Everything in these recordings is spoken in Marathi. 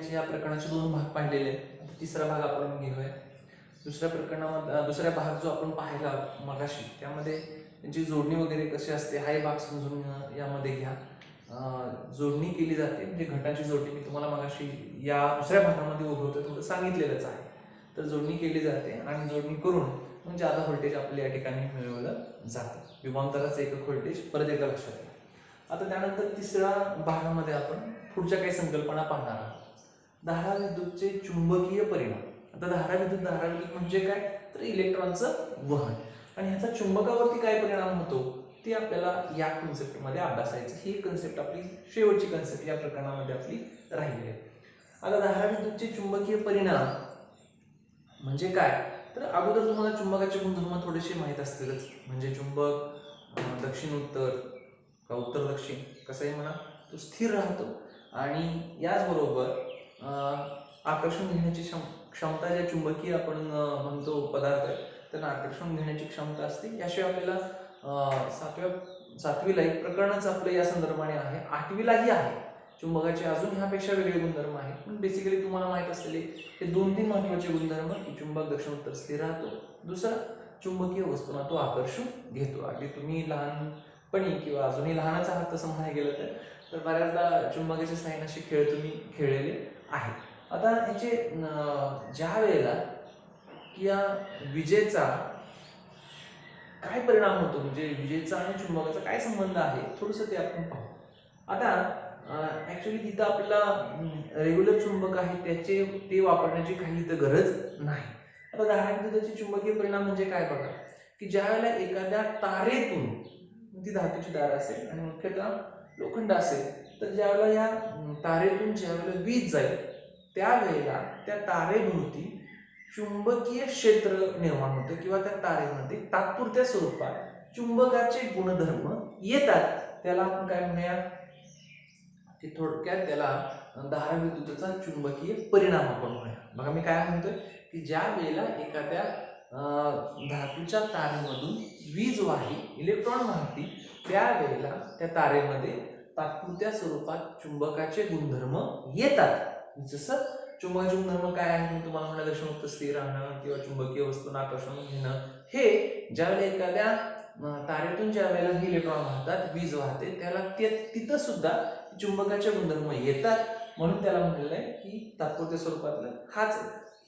घेण्याचे या प्रकरणाचे 2 भाग पाहिलेले आहेत. आता तिसरा भाग आपण घेऊया. दुसऱ्या भाग जो आपण पाहिला मगाशी, त्यामध्ये त्यांची जोडणी वगैरे कशी असते हाही भाग समजून यामध्ये घ्या. जोडणी केली जाते, म्हणजे घटाची जोडणी मी तुम्हाला मगाशी या दुसऱ्या भागामध्ये उभं होतं थोडं सांगितलेलंच आहे. तर जोडणी केली जाते आणि जोडणी करून मग जादा व्होल्टेज आपल्या या ठिकाणी मिळवलं जातं. विभवांतराचं एकक व्होल्टेज परत एकदा लक्षात घ्या. आता त्यानंतर तिसऱ्या भागामध्ये आपण पुढच्या काही संकल्पना पाहणार आहोत. धारा विद्युतचे चुंबकीय परिणाम. आता धारा विद्युत म्हणजे काय, तर इलेक्ट्रॉनचं वहन, आणि ह्याचा चुंबकावरती काय परिणाम होतो ते आपल्याला या कन्सेप्टमध्ये अभ्यासायचं. ही कन्सेप्ट आपली शेवटची कन्सेप्ट या प्रकरणामध्ये आपली राहिली आहे. आता धारा विद्युतचे चुंबकीय परिणाम म्हणजे काय, तर अगोदर तुम्हाला चुंबकाचे गुणधर्म थोडेसे माहीत असतीलच. म्हणजे चुंबक दक्षिण उत्तर का उत्तर दक्षिण कसंही म्हणा, तो स्थिर राहतो, आणि याचबरोबर आकर्षण घेण्याची क्षमता, ज्या चुंबकीय आपण म्हणतो पदार्थ आहे त्यांना आकर्षण घेण्याची क्षमता असते. याशिवाय आपल्याला सातवीला एक प्रकरणच आपलं या संदर्भाने आहे, 8वीलाही आहे. चुंबकाचे अजून ह्यापेक्षा वेगळे गुणधर्म आहेत, पण बेसिकली तुम्हाला माहित असलेले हे 2-3 महत्त्वाचे गुणधर्म की चुंबक दक्षिण उत्तर स्थिर राहतो, दुसरा चुंबकीय वस्तूंना तो आकर्षून घेतो. अगदी तुम्ही लहानपणी किंवा अजूनही लहानच आहात तसं म्हणायला गेलं तर बऱ्याचदा चुंबकाच्या साहाय्याने खेळ तुम्ही खेळलेले आहेत. आता याचे ज्या वेळेला या विजेचा काय परिणाम होतो, म्हणजे विजेचा आणि चुंबकाचा काय संबंध आहे थोडंसं ते आपण पाहू. आता ऍक्च्युली तिथं आपल्याला रेग्युलर चुंबक आहे ते वापरण्याची काही इथं गरज नाही. आता धारा विद्युताचे चुंबकीय परिणाम म्हणजे काय बघा, की ज्या वेळेला एखाद्या तारेतून, ती धातूची तार असेल आणि मुख्यतः लोखंड असेल, तर ज्यावेळेला या तारेतून ज्यावेळेला वीज जाईल त्यावेळेला त्या तारेभोवती चुंबकीय क्षेत्र निर्माण होतं, किंवा त्या तारेमध्ये तात्पुरत्या स्वरूपात चुंबकाचे गुणधर्म येतात. त्याला आपण काय म्हणूया, की थोडक्यात त्याला धारा विद्युताचा चुंबकीय परिणाम आपण म्हणूया. बघा मी काय म्हणतोय, की ज्या वेळेला एखाद्या धातूच्या तारेमधून वीज इलेक्ट्रॉन वाहती, त्यावेळेला त्या तारेमध्ये तात्पुरत्या स्वरूपात चुंबकाचे गुणधर्म येतात. जसं चुंबकाचे गुणधर्म काय आहे मी तुम्हाला म्हणलं, दक्षिण उत्तर स्थिर राहणं किंवा चुंबकीय वस्तूंना आकर्षण घेणं. हे ज्यावेळेला एखाद्या तारेतून ज्या वेळेला हे इलेक्ट्रॉन वाहतात, वीज वाहते, त्याला तिथं सुद्धा चुंबकाचे गुणधर्म येतात, म्हणून त्याला म्हणलेलं आहे की तात्पुरत्या स्वरूपातलं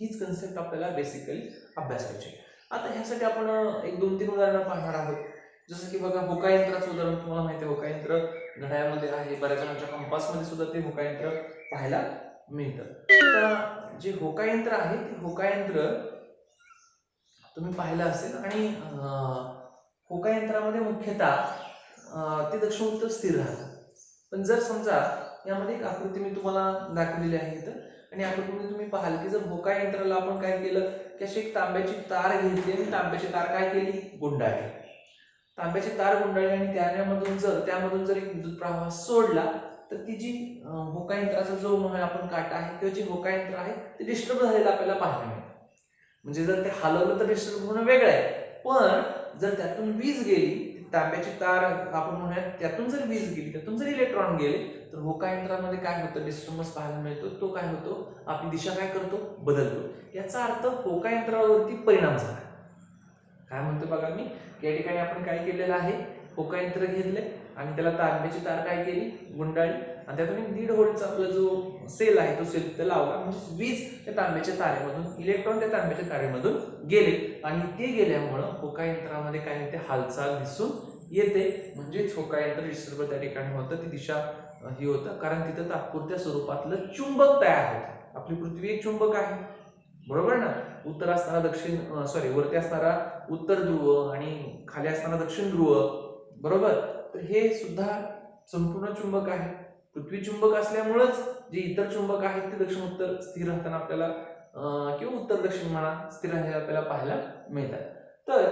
हीच कन्सेप्ट आपल्याला बेसिकली अभ्यासायची. आता ह्यासाठी आपण 1-2-3 उदाहरणं पाहणार आहोत. जसं की बघा, होका यंत्राचं उदाहरण तुम्हाला माहिती आहे. होका यंत्र घड्याळामध्ये आहे, बऱ्याच जणांच्या कंपासमध्ये सुद्धा ते होका यंत्र पाहायला मिळतं. तर जे होका यंत्र आहे ते होका यंत्र तुम्ही पाहिलं असेल, आणि होका यंत्रामध्ये मुख्यतः ते दक्षिण उत्तर स्थिर राहतं. पण जर समजा यामध्ये एक आकृती मी तुम्हाला दाखवलेली आहे इथं, आणि आकृतीमध्ये तुम्ही पाहाल की जर होका यंत्राला आपण काय केलं, की अशी एक तांब्याची तार घेतली आणि तांब्याची तार काय केली, गुंडाळली. तांब्याची तार गुंडाळली आणि त्यामधून जर एक विद्युत प्रवाह सोडला, तर ती जी होका यंत्राचा जो आपण काटा आहे किंवा जे होका यंत्र आहे ते डिस्टर्ब झालेलं आपल्याला पाहायला मिळतं. म्हणजे जर ते हलवलं तर डिस्टर्ब होणं वेगळं आहे, पण जर त्यातून वीज गेली, तांब्याची तार आपण म्हणूया, त्यातून जर वीज गेली, त्यातून जर इलेक्ट्रॉन गेले, तर होका यंत्रामध्ये काय होतं, डिस्टर्बन्स पाहायला मिळतो. तो काय होतो, आपली दिशा काय करतो, बदलतो. याचा अर्थ होका यंत्रावरती परिणाम झाला. काय म्हणतो बघा मी, या ठिकाणी आपण काय केलेलं आहे, होका यंत्र घेतले आणि त्याला तांब्याची तार काय केली, गुंडाळली, आणि त्यातून 1.5 व्होल्टचा आपला जो सेल आहे तो सेल तिथे लावला. म्हणजे वीज त्या तांब्याच्या तारेमधून, इलेक्ट्रॉन त्या तांब्याच्या तारेमधून गेले, आणि ते गेल्यामुळं होका यंत्रामध्ये काय होते, हालचाल दिसून येते. म्हणजेच होका यंत्र डिस्टर्ब त्या ठिकाणी होतं, ती दिशा ही होतं, कारण तिथं तात्पुरत्या स्वरूपातलं चुंबक तयार होतं. आपली पृथ्वी एक चुंबक आहे, बरोबर ना. उत्तर असताना वरती असणारा उत्तर ध्रुव आणि खाली असताना दक्षिण ध्रुव, बरोबर. तर हे सुद्धा संपूर्ण चुंबक आहे. पृथ्वी चुंबक असल्यामुळेच जे इतर चुंबक आहेत ते दक्षिण उत्तर स्थिर राहताना आपल्याला किंवा उत्तर दक्षिण म्हणा स्थिर राहताना आपल्याला पाहायला मिळतात. तर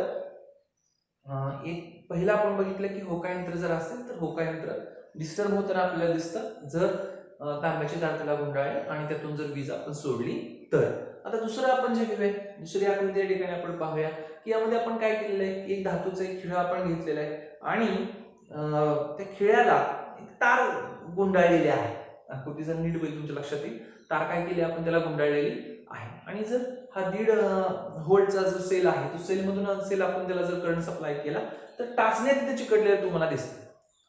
एक पहिला आपण बघितलं की होका यंत्र जर असेल तर होका यंत्र डिस्टर्ब होताना आपल्याला दिसतं, जर तांब्याची तार त्याला गुंडाळली आणि त्यातून जर वीज आपण सोडली तर. आता दुसरं आपण जे घेऊया, दुसरी आकृती या ठिकाणी आपण पाहूया, की यामध्ये आपण काय केलेलं आहे, एक धातूचा एक खिळा आपण घेतलेला आहे आणि त्या खिळ्याला एक तार गुंडाळलेली आहे. आकृती जर नीट बघितली तुमच्या लक्षात येईल, तार काय केली आपण त्याला गुंडाळलेली आहे. आणि जर हा 1.5 व्होल्टचा जो सेल आहे तो सेलमधून सेल आपण त्याला जर करंट सप्लाय केला तर टाचण्या तिथे चिकटलेल्या तुम्हाला दिसतात.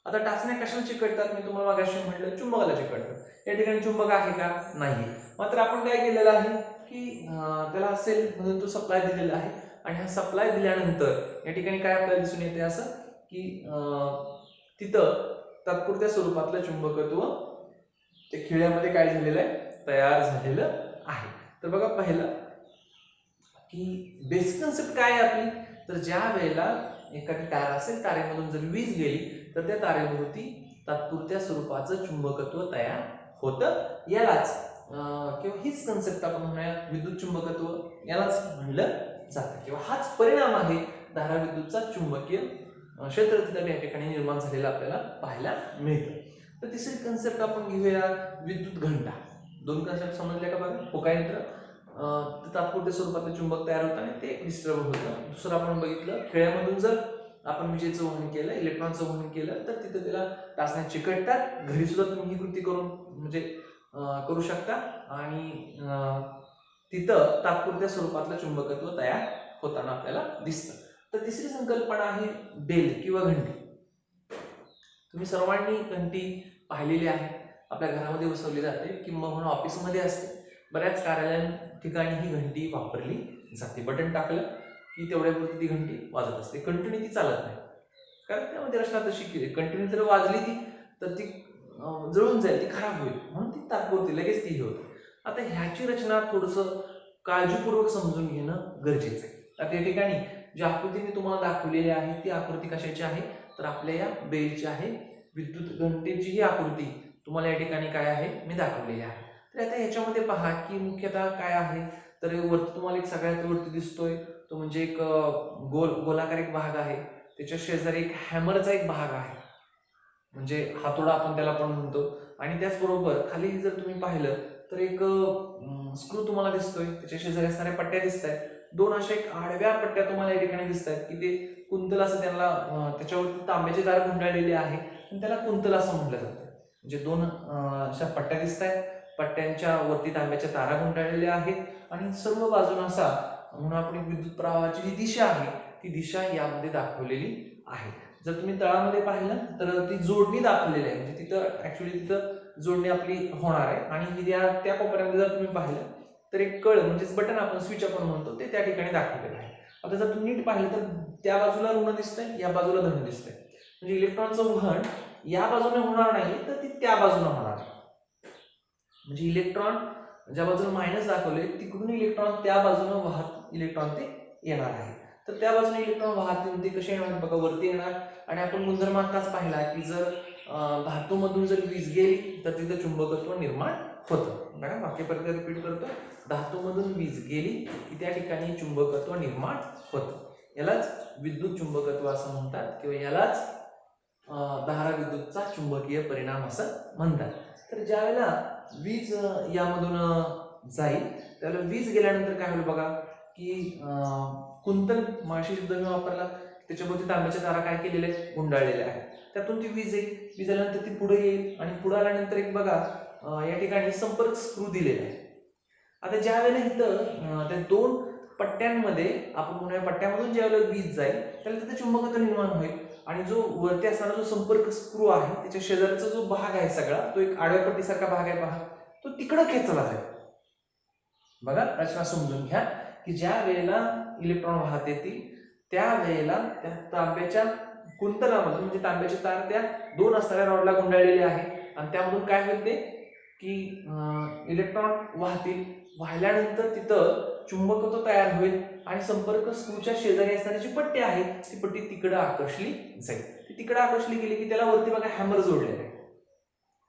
आता टाचण्या कशाला चिकटतात मी तुम्हाला मागाशी म्हटलं चुंबकाला चिकटतात. या ठिकाणी चुंबक आहे का? नाही. मात्र आपण काय केलेलं आहे की त्याला सेल म्हणून तो सप्लाय दिलेला आहे आणि हा सप्लाय दिल्यानंतर या ठिकाणी काय आपल्याला दिसून येते असं की तिथं तात्पुरत्या स्वरूपातलं चुंबकत्व ते खिळ्यामध्ये काय झालेलं आहे तयार झालेलं आहे. तर बघा पहिलं की बेसिक कन्सेप्ट काय आहे आपली, तर ज्या वेळेला एखादी तार असेल तारेमधून जर वीज गेली तर त्या तारेभोवती तात्पुरत्या स्वरूपाचं चुंबकत्व तयार होतं. यालाच किंवा हीच कन्सेप्ट आपण म्हणूया विद्युत चुंबकत्व यालाच म्हणलं जातं किंवा हाच परिणाम आहे धाराविद्युतचा चुंबकीय क्षेत्र तिथं या ठिकाणी निर्माण झालेला आपल्याला पाहायला मिळतं. तर तिसरी कन्सेप्ट आपण घेऊया विद्युत घंटा. दोन कन्सेप्ट समजले का बघा. फोका यंत्र तात्पुरत्या स्वरूपातलं चुंबक तयार होतं आणि ते डिस्टर्ब होतं. दुसरं आपण बघितलं खेळ्यामधून जर आपण विजेचं वहन केलं इलेक्ट्रॉनचं वहन केलं तर तिथं त्याला टाचण्या चिकटतात. घरी सुद्धा तुम्ही ही कृती करून म्हणजे करू शकता आणि तिथं तात्पुरत्या स्वरूपातलं चुंबकत्व तयार होताना आपल्याला दिसतं. तर तिसरी संकल्पना आहे बेल किंवा घंटी. तुम्ही सर्वांनी घंटी पाहिलेली आहे, आपल्या घरामध्ये बसवली जाते किंवा म्हणून ऑफिसमध्ये असते. बऱ्याच कार्यालय ठिकाणी ही घंटी वापरली जाते. बटन टाकलं की तेवढ्यापुरती ती घंटी वाजत असते. कंटिन्यू ती चालत नाही कारण त्यामध्ये रचना तशी केली. कंटिन्यू जर वाजली ती तर ती जळून जाईल, ती खराब होईल म्हणून ती तात्पुरती लगेच ती होते. आता ह्याची रचना थोडंसं काळजीपूर्वक समजून घेणं गरजेचं आहे. आता या ठिकाणी जी आकृती मी तुम्हाला दाखवलेली आहे ती आकृती कशाची आहे तर आपल्या या बेलची आहे. विद्युत घंटेची ही आकृती तुम्हाला या ठिकाणी काय आहे मी दाखवलेली आहे. तर आता ह्याच्यामध्ये पहा की मुख्यतः काय आहे तर वरती तुम्हाला एक सगळ्यात वरती दिसतोय तो म्हणजे एक गोलाकार एक भाग आहे. त्याच्या शेजारी एक हॅमरचा एक भाग आहे म्हणजे हातोडा आपण त्याला पण म्हणतो. आणि त्याचबरोबर खाली जर तुम्ही पाहिलं तर एक स्क्रू तुम्हाला दिसतोय. त्याच्या शेजारी असणाऱ्या पट्ट्या दिसत आहेत. दोन अशा एक आडव्या पट्ट्या तुम्हाला या ठिकाणी दिसत आहेत की ते कुंतल असं त्यांना त्याच्यावरती तांब्याचे दार गुंडाळलेले आहे आणि त्याला कुंतल असं म्हटलं जातं. म्हणजे दोन अशा पट्ट्या दिसत आहेत. पट्ट्यांच्या वरती तांब्याच्या तारा गुंडाळलेल्या आहेत आणि सर्व बाजूने असा म्हणून आपण विद्युत प्रवाहाची जी दिशा आहे ती दिशा यामध्ये दाखवलेली आहे. जर तुम्ही तळामध्ये पाहिलं तर ती जोडणी दाखवलेली आहे म्हणजे तिथं ऍक्च्युली तिथं जोडणी आपली होणार आहे. आणि त्या कोपऱ्यामध्ये जर तुम्ही पाहिलं तर एक कळ म्हणजेच बटन आपण स्विच आपण म्हणतो ते त्या ठिकाणी दाखवलेलं आहे. आता जर तुम्ही नीट पाहिलं तर त्या बाजूला ऋण दिसतंय या बाजूला धन दिसतंय म्हणजे इलेक्ट्रॉनचं वहन या बाजूने होणार नाही तर ती त्या बाजूने होणार. म्हणजे इलेक्ट्रॉन ज्या बाजूला मायनस दाखवले तिकडून इलेक्ट्रॉन त्या बाजूने वाहत इलेक्ट्रॉन ते येणार आहे. तर त्या बाजूने इलेक्ट्रॉन वाहत ते कसे येणार बघा वरती येणार. आणि आपण गुणधर्म आताच पाहिला की जर धातूमधून जर वीज गेली तर तिथं चुंबकत्व निर्माण होतं. बघा वाक्यप्रक्रिया रिपीट करतो. धातूमधून वीज गेली की त्या ठिकाणी चुंबकत्व निर्माण होतं. यालाच विद्युत चुंबकत्व असं म्हणतात किंवा यालाच धाराविद्युतचा चुंबकीय परिणाम असं म्हणतात. तर ज्या वेळेला वीज यामधून जाईल त्यावेळेला वीज गेल्यानंतर काय होईल बघा की कुंतल माशी शब्द मी वापरला. त्याच्याभोवती तांब्याच्या तारा काय केलेल्या आहेत गुंडाळलेल्या आहेत. त्यातून ती वीज येईल. वीज आल्यानंतर ती पुढे येईल आणि पुढे आल्यानंतर एक बघा या ठिकाणी संपर्क स्क्रू दिलेला आहे. आता ज्या वेळेला इथं त्या दोन पट्ट्यांमध्ये आपण म्हणूया पट्ट्यामधून ज्या वेळेला वीज जाईल त्याला तिथे चुंबकत्व निर्माण होईल आणि जो वरती असणारा जो संपर्क स्क्रू आहे त्याच्या शेजारचा जो भाग आहे सगळा तो एक आडव्या पट्टीसारखा भाग आहे पहा तो तिकडं खेचला जाईल. बघा रचना समजून घ्या की ज्या वेळेला इलेक्ट्रॉन वाहत येतील त्या वेळेला त्या तांब्याच्या कुंतलामधून म्हणजे तांब्याचे तार त्या दोन असणाऱ्या रॉडला गुंडाळलेले आहे आणि त्यामधून काय होईल ते की इलेक्ट्रॉन वाहतील. वाहिल्यानंतर तिथं चुंबकत्व तयार होईल आणि संपर्क स्क्रूच्या शेजारी असणारी जी पट्टी आहे ती पट्टी तिकडे आकर्षली जाईल. ती तिकडे आकर्षली गेली की त्याला वरती बघा हॅमर जोडलेला आहे.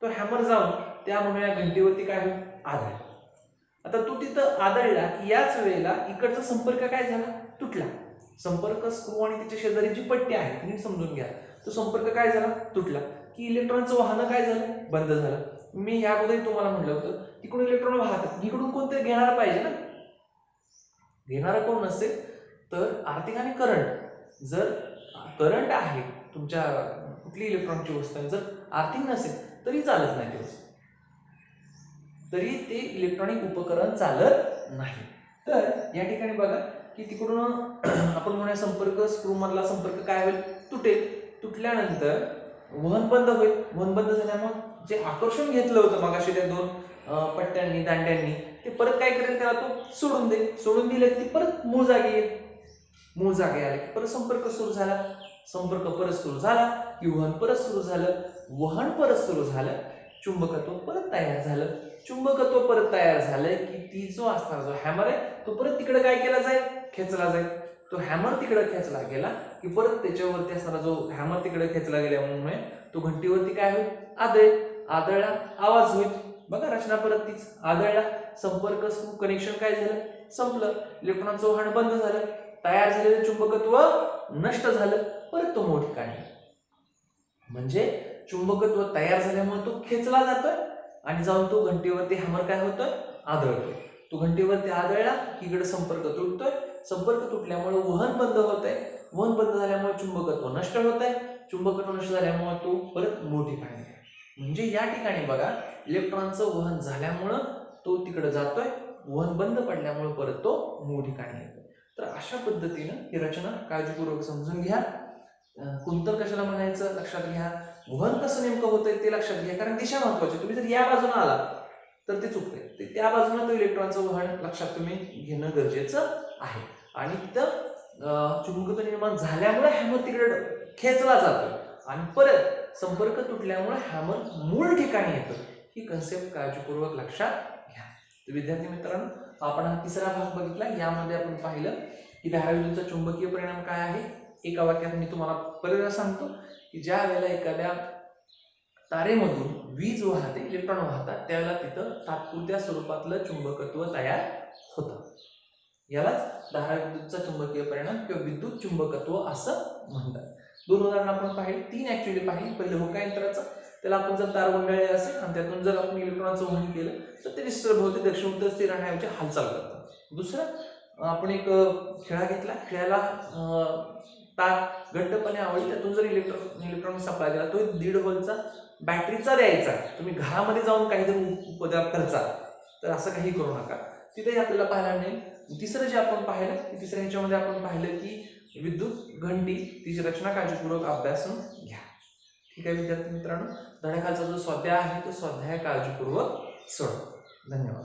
तो हॅमर जाऊन त्या म्हणूया घंटीवरती काय होईल आदळेल. आता तो तिथं आदळला की याच वेळेला इकडचा संपर्क काय झाला तुटला. संपर्क स्क्रू आणि त्याच्या शेजारी जी पट्टी आहे तुम्ही समजून घ्या. तो संपर्क काय झाला तुटला की इलेक्ट्रॉनचं वाहन काय झालं बंद झालं. मी या अगोदर तुम्हाला म्हटलं होतं तिकडून इलेक्ट्रॉन वाहतात इकडून कोणतरी घेणार पाहिजे ना. घेणारा कोण नसेल तर आर्थिक आणि करंट. जर करंट आहे तुमच्या कुठली इलेक्ट्रॉनची वस्तू जर आर्थिक नसेल तरी चालत नाही ती वस्तू. तरी ते इलेक्ट्रॉनिक उपकरण चालत नाही. तर या ठिकाणी बघा की तिकडून आपण म्हणूया संपर्क स्क्रू मधला संपर्क काय होईल, तुटेल. तुटल्यानंतर वहन बंद होईल. वहन बंद झाल्यामुळे जे आकर्षण घेतलं होतं मगाशी त्या दोन पट्ट्यांनी दांड्यांनी, ते परत काय करेल, त्याला तो सोडून दे. सोडून दिले की परत मूळ जागी येईल. मूळ जागे आले की परत संपर्क सुरू झाला. संपर्क परत सुरू झाला की वहन परत सुरू झालं. वहन परत सुरू झालं, चुंबकत्व परत तयार झालं. चुंबकत्व परत तयार झालं की ती जो असणार जो हॅमर आहे तो परत तिकडे काय केला जाईल, खेचला जाईल. तो हॅमर तिकडे खेचला गेला की परत त्याच्यावरती असणारा जो हॅमर तिकडे खेचला गेल्यामुळे तो घंटीवरती काय होईल, आदळेल. आदळला आवाज होईल. बघा रचना परत तीच. आदळला, संपर्क कनेक्शन काय झालं, संपलं. इलेक्ट्रॉनचं वहन बंद झालं. तयार झालेलं चुंबकत्व नष्ट झालं. परत तो मूळ ठिकाणी. म्हणजे चुंबकत्व तयार झाल्यामुळे तो खेचला जातोय आणि जाऊन तो घंटीवरती हॅमर काय होतोय, आदळतोय. तो घंटीवरती आदळला की इकडे संपर्क तुटतोय. संपर्क तुटल्यामुळे वहन बंद होतंय. वहन बंद झाल्यामुळे चुंबकत्व नष्ट होतंय. चुंबकत्व नष्ट झाल्यामुळे तो परत मूळ ठिकाणी. म्हणजे या ठिकाणी बघा, इलेक्ट्रॉनचं वहन झाल्यामुळं तो तिकडे जातोय. वहन बंद पडल्यामुळे परत तो मूळ ठिकाणी येतो. तर अशा पद्धतीनं ही रचना काळजीपूर्वक समजून घ्या. कुंतल कशाला म्हणायचं लक्षात घ्या. वहन कसं नेमकं होतंय ते लक्षात घ्या, कारण दिशा महत्वाची. तुम्ही जर या बाजूने आला तर ते चुकतंय. त्या बाजूने तो इलेक्ट्रॉनचं वहन लक्षात तुम्ही घेणं गरजेचं आहे. आणि तिथं चुंबकत्व निर्माण झाल्यामुळे हॅमर तिकडे खेचला जातो आणि परत संपर्क तुटल्यामुळे हॅमर मूळ ठिकाणी येतो. ही कन्सेप्ट काळजीपूर्वक लक्षात घ्या. तर विद्यार्थी मित्रांनो, आपण हा तिसरा भाग बघितला. यामध्ये आपण पाहिलं की धाराविद्युतचा चुंबकीय परिणाम काय आहे. एका वाक्यात मी तुम्हाला परत सांगतो की ज्या वेळेला एखाद्या तारेमधून वीज वाहते, इलेक्ट्रॉन वाहतात, त्यावेळेला तिथं तात्पुरत्या स्वरूपातलं चुंबकत्व तयार होतं. यालाच धाराविद्युतचा चुंबकीय परिणाम किंवा विद्युत चुंबकत्व असं म्हणतात. दोन उदाहरण आपण पाहिली, तीन ऍक्च्युअली पाहिली. पहिलं होका यंत्राचं. त्याला आपण जर तार गुंडाळले असेल आणि त्यातून जर आपण इलेक्ट्रॉनचं वहन केलं तर ते निश्चितभोवती दक्षिण उत्तर स्थिर राहण्याऐवजी हालचाल करतात. दुसरं आपण एक खेळा घेतला. खेळाला तार घट्टपणे आवळली, त्यातून जर इलेक्ट्रॉन सप्लाय दिला, तो 1.5 व्होल्टचा बॅटरीचा द्यायचा. तुम्ही घरामध्ये जाऊन काहीतरी पदार्थ करता, तर असं काही करू नका. तिथे आपल्याला पाहायला मिळेल. तिसरं जे आपण पाहिलं, तिसऱ्या ह्याच्यामध्ये आपण पाहिलं की विद्युत घंटी, तिची रचना काळजीपूर्वक अभ्यासून घ्या. ठीक आहे विद्यार्थी मित्रांनो, धड्याखालचा जो स्वाध्याय आहे तो स्वाध्याय काळजीपूर्वक सोडवा. धन्यवाद.